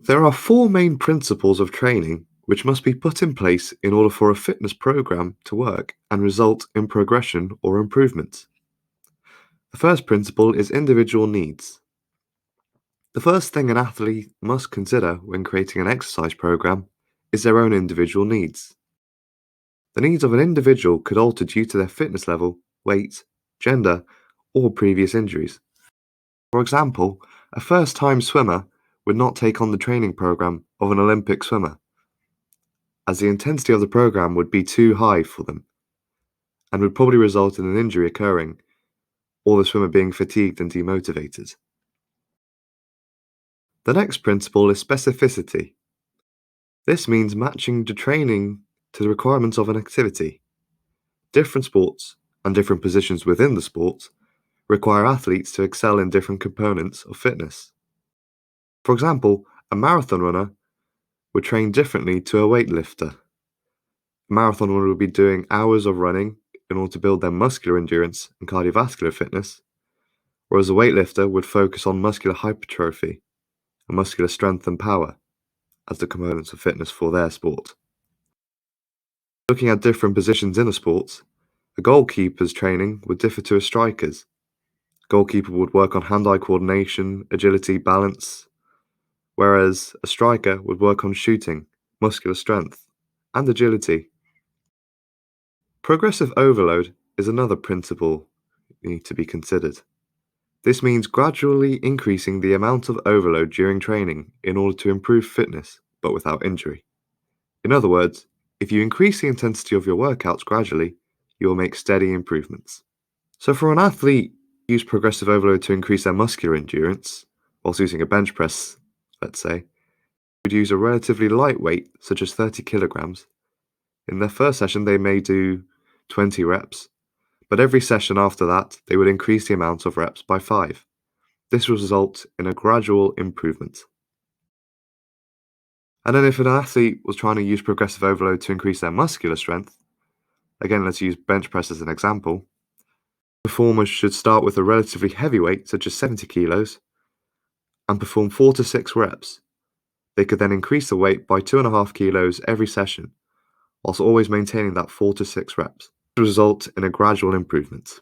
There are four main principles of training which must be put in place in order for a fitness program to work and result in progression or improvement. The first principle is individual needs. The first thing an athlete must consider when creating an exercise program is their own individual needs. The needs of an individual could alter due to their fitness level, weight, gender, or previous injuries. For example, a first-time swimmer would not take on the training program of an Olympic swimmer, as the intensity of the program would be too high for them, and would probably result in an injury occurring, or the swimmer being fatigued and demotivated. The next principle is specificity. This means matching the training to the requirements of an activity. Different sports, and different positions within the sport, require athletes to excel in different components of fitness. For example, a marathon runner would train differently to a weightlifter. A marathon runner would be doing hours of running in order to build their muscular endurance and cardiovascular fitness, whereas a weightlifter would focus on muscular hypertrophy and muscular strength and power as the components of fitness for their sport. Looking at different positions in a sport, a goalkeeper's training would differ to a striker's. A goalkeeper would work on hand-eye coordination, agility, balance, whereas a striker would work on shooting, muscular strength, and agility. Progressive overload is another principle need to be considered. This means gradually increasing the amount of overload during training in order to improve fitness, but without injury. In other words, if you increase the intensity of your workouts gradually, you will make steady improvements. So for an athlete, use progressive overload to increase their muscular endurance, whilst using a bench press, let's say, would use a relatively light weight, such as 30 kilograms. In their first session, they may do 20 reps, but every session after that, they would increase the amount of reps by 5. This will result in a gradual improvement. And then if an athlete was trying to use progressive overload to increase their muscular strength, again, let's use bench press as an example, performers should start with a relatively heavy weight, such as 70 kilos, and perform 4 to 6 reps. They could then increase the weight by 2.5 kilos every session, whilst always maintaining that 4 to 6 reps, to result in a gradual improvement.